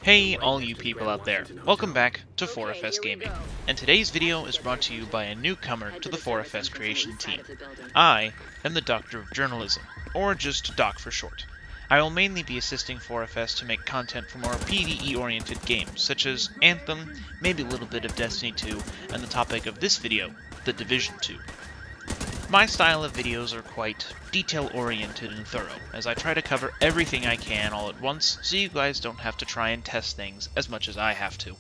Hey all you people out there, welcome back to 4FS Gaming, and today's video is brought to you by a newcomer to the 4FS creation team. I am the Doctor of Journalism, or just Doc for short. I will mainly be assisting 4FS to make content for more PvE-oriented games, such as Anthem, maybe a little bit of Destiny 2, and the topic of this video, The Division 2. My style of videos are quite detail-oriented and thorough, as I try to cover everything I can all at once, so you guys don't have to try and test things as much as I have to.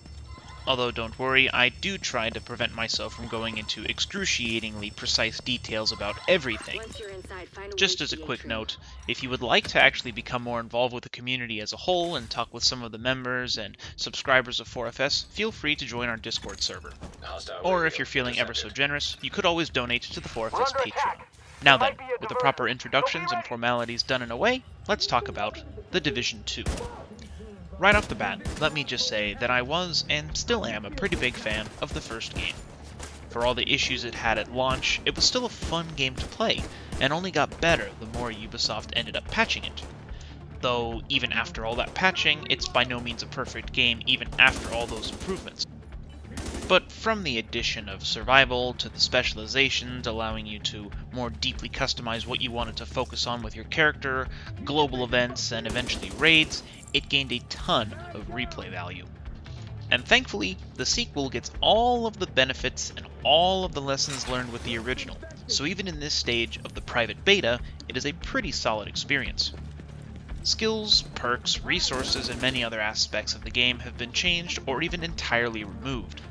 Although don't worry, I do try to prevent myself from going into excruciatingly precise details about everything. Just as a quick note, if you would like to actually become more involved with the community as a whole and talk with some of the members and subscribers of 4FS, feel free to join our Discord server. Or if you're feeling ever so generous, you could always donate to the 4FS Patreon. Now then, with the proper introductions and formalities done and away, let's talk about The Division 2. Right off the bat, let me just say that I was, and still am, a pretty big fan of the first game. For all the issues it had at launch, it was still a fun game to play, and only got better the more Ubisoft ended up patching it. Though, even after all that patching, it's by no means a perfect game even after all those improvements. But from the addition of survival to the specializations allowing you to more deeply customize what you wanted to focus on with your character, global events, and eventually raids, it gained a ton of replay value. And thankfully, the sequel gets all of the benefits and all of the lessons learned with the original, so even in this stage of the private beta, it is a pretty solid experience. Skills, perks, resources, and many other aspects of the game have been changed or even entirely removed.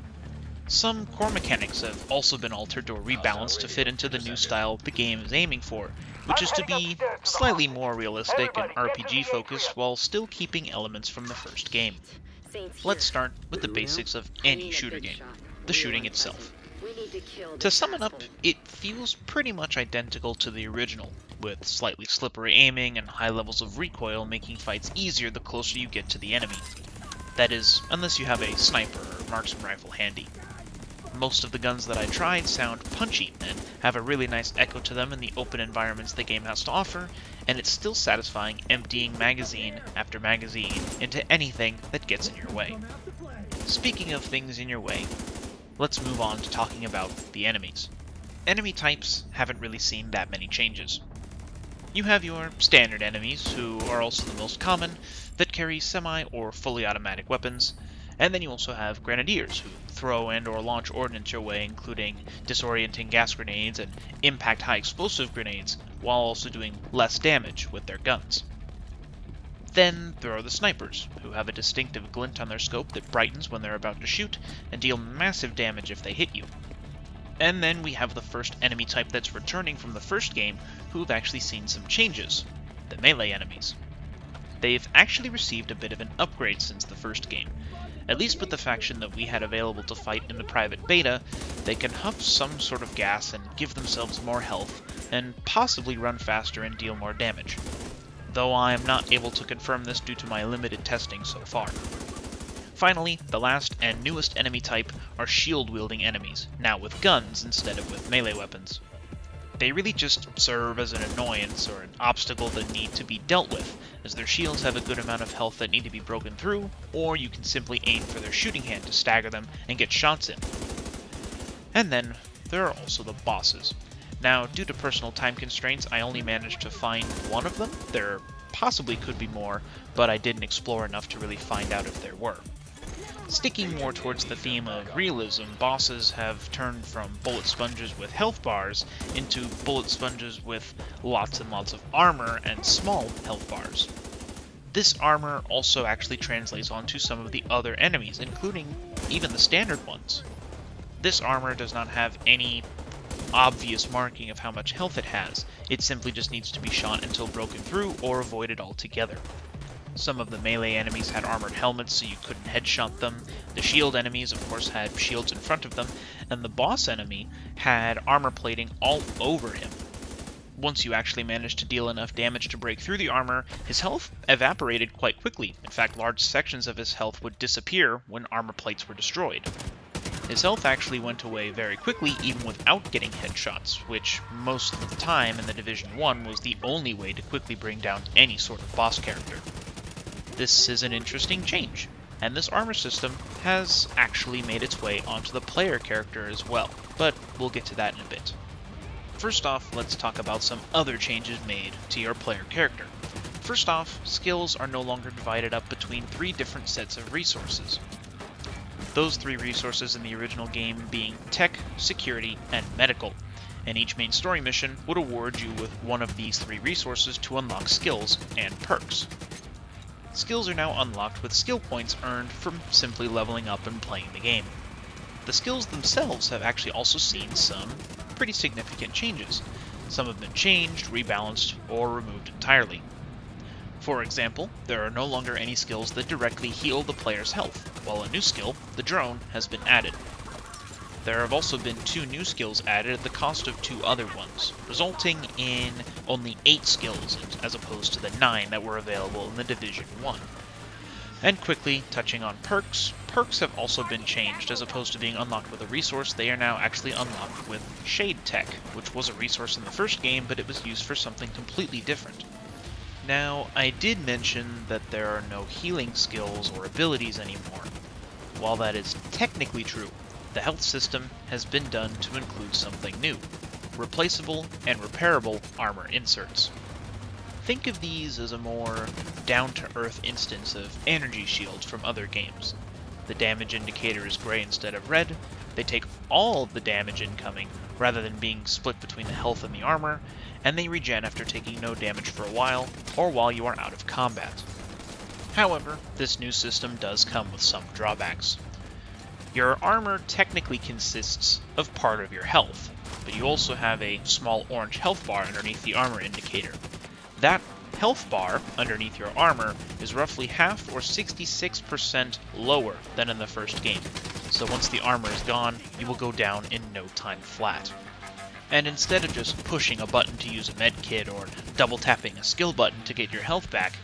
Some core mechanics have also been altered or rebalanced to fit into the new style the game is aiming for, which is to be slightly more realistic and RPG-focused while still keeping elements from the first game. Let's start with the basics of any shooter game, the shooting itself. To sum it up, it feels pretty much identical to the original, with slightly slippery aiming and high levels of recoil making fights easier the closer you get to the enemy. That is, unless you have a sniper or marksman rifle handy. Most of the guns that I tried sound punchy and have a really nice echo to them in the open environments the game has to offer, and it's still satisfying emptying magazine after magazine into anything that gets in your way. Speaking of things in your way, let's move on to talking about the enemies. Enemy types haven't really seen that many changes. You have your standard enemies, who are also the most common, that carry semi or fully automatic weapons, and then you also have grenadiers, who throw and or launch ordnance your way, including disorienting gas grenades and impact high explosive grenades, while also doing less damage with their guns. Then there are the snipers, who have a distinctive glint on their scope that brightens when they're about to shoot, and deal massive damage if they hit you. And then we have the first enemy type that's returning from the first game, who've actually seen some changes, the melee enemies. They've actually received a bit of an upgrade since the first game. At least with the faction that we had available to fight in the private beta, they can huff some sort of gas and give themselves more health, and possibly run faster and deal more damage. Though I am not able to confirm this due to my limited testing so far. Finally, the last and newest enemy type are shield-wielding enemies, now with guns instead of with melee weapons. They really just serve as an annoyance or an obstacle that need to be dealt with, as their shields have a good amount of health that need to be broken through, or you can simply aim for their shooting hand to stagger them and get shots in. And then, there are also the bosses. Now, due to personal time constraints, I only managed to find one of them. There possibly could be more, but I didn't explore enough to really find out if there were. Sticking more towards the theme of realism, bosses have turned from bullet sponges with health bars into bullet sponges with lots and lots of armor and small health bars. This armor also actually translates onto some of the other enemies, including even the standard ones. This armor does not have any obvious marking of how much health it has, it simply just needs to be shot until broken through or avoided altogether. Some of the melee enemies had armored helmets so you couldn't headshot them, the shield enemies of course had shields in front of them, and the boss enemy had armor plating all over him. Once you actually managed to deal enough damage to break through the armor, his health evaporated quite quickly. In fact, large sections of his health would disappear when armor plates were destroyed. His health actually went away very quickly even without getting headshots, which most of the time in the Division 1 was the only way to quickly bring down any sort of boss character. This is an interesting change. And this armor system has actually made its way onto the player character as well, but we'll get to that in a bit. First off, let's talk about some other changes made to your player character. First off, skills are no longer divided up between 3 different sets of resources. Those 3 resources in the original game being Tech, Security, and Medical, and each main story mission would award you with one of these 3 resources to unlock skills and perks. Skills are now unlocked with skill points earned from simply leveling up and playing the game. The skills themselves have actually also seen some pretty significant changes. Some have been changed, rebalanced, or removed entirely. For example, there are no longer any skills that directly heal the player's health, while a new skill, the Drone, has been added. There have also been 2 new skills added at the cost of 2 other ones, resulting in only 8 skills as opposed to the 9 that were available in the Division 1. And quickly, touching on perks, perks have also been changed. As opposed to being unlocked with a resource, they are now actually unlocked with Shade Tech, which was a resource in the first game, but it was used for something completely different. Now, I did mention that there are no healing skills or abilities anymore. While that is technically true, the health system has been done to include something new: replaceable and repairable armor inserts. Think of these as a more down-to-earth instance of energy shields from other games. The damage indicator is gray instead of red. They take all of the damage incoming, rather than being split between the health and the armor, and they regen after taking no damage for a while, or while you are out of combat. However, this new system does come with some drawbacks. Your armor technically consists of part of your health, but you also have a small orange health bar underneath the armor indicator. That health bar underneath your armor is roughly half or 66% lower than in the first game, so once the armor is gone, you will go down in no time flat. And instead of just pushing a button to use a medkit or double tapping a skill button to get your health back,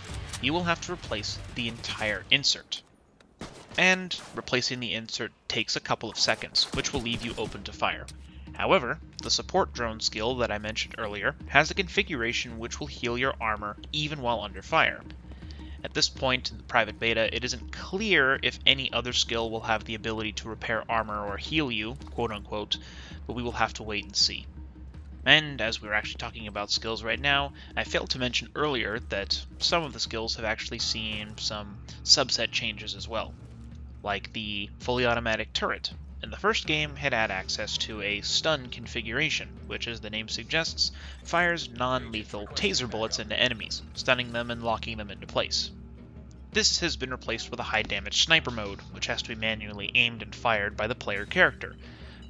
you will have to replace the entire insert. And replacing the insert takes a couple of seconds, which will leave you open to fire. However, the support drone skill that I mentioned earlier has a configuration which will heal your armor even while under fire. At this point in the private beta, it isn't clear if any other skill will have the ability to repair armor or heal you, quote-unquote, but we will have to wait and see. And as we're actually talking about skills right now, I failed to mention earlier that some of the skills have actually seen some subset changes as well, like the fully automatic turret. In the first game, it had access to a stun configuration, which, as the name suggests, fires non-lethal taser bullets into enemies, stunning them and locking them into place. This has been replaced with a high-damage sniper mode, which has to be manually aimed and fired by the player character.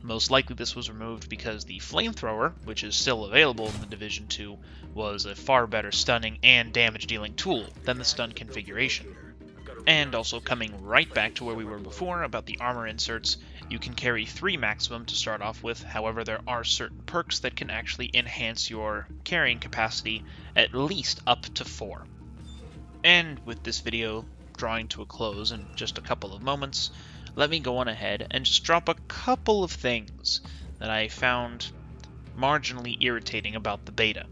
Most likely this was removed because the flamethrower, which is still available in the Division 2, was a far better stunning and damage-dealing tool than the stun configuration. And also coming right back to where we were before about the armor inserts, you can carry 3 maximum to start off with. However, there are certain perks that can actually enhance your carrying capacity at least up to 4. And with this video drawing to a close in just a couple of moments, let me go on ahead and just drop a couple of things that I found marginally irritating about the beta.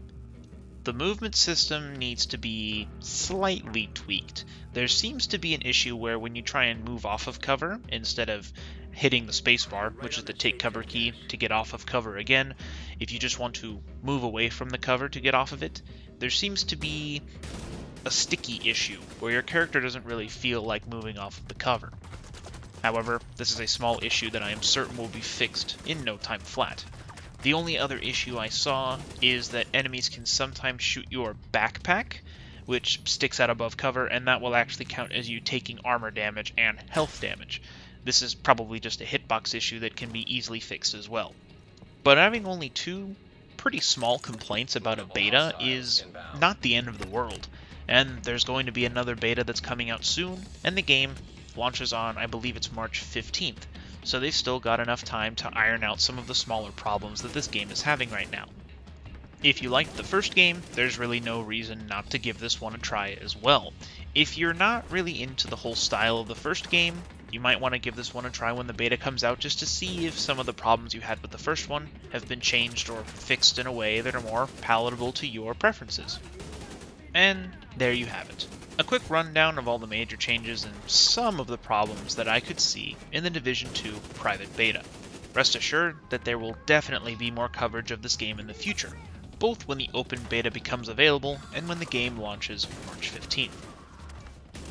The movement system needs to be slightly tweaked. There seems to be an issue where when you try and move off of cover, instead of hitting the spacebar, which is the take cover key, to get off of cover again, if you just want to move away from the cover to get off of it, there seems to be a sticky issue where your character doesn't really feel like moving off of the cover. However, this is a small issue that I am certain will be fixed in no time flat. The only other issue I saw is that enemies can sometimes shoot your backpack, which sticks out above cover, and that will actually count as you taking armor damage and health damage. This is probably just a hitbox issue that can be easily fixed as well. But having only 2 pretty small complaints about a beta is not the end of the world, and there's going to be another beta that's coming out soon, and the game launches on, I believe it's March 15th, so they've still got enough time to iron out some of the smaller problems that this game is having right now. If you liked the first game, there's really no reason not to give this one a try as well. If you're not really into the whole style of the first game, you might want to give this one a try when the beta comes out just to see if some of the problems you had with the first one have been changed or fixed in a way that are more palatable to your preferences. And there you have it. A quick rundown of all the major changes and some of the problems that I could see in the Division 2 private beta. Rest assured that there will definitely be more coverage of this game in the future, both when the open beta becomes available and when the game launches March 15th.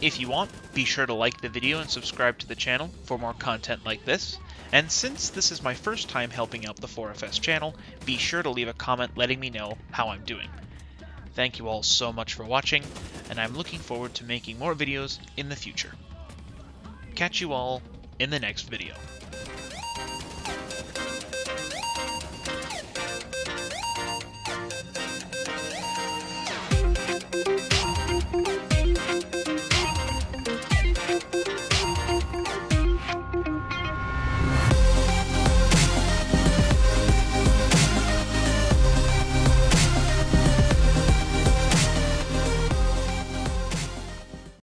If you want, be sure to like the video and subscribe to the channel for more content like this, and since this is my first time helping out the 4FS channel, be sure to leave a comment letting me know how I'm doing. Thank you all so much for watching, and I'm looking forward to making more videos in the future. Catch you all in the next video.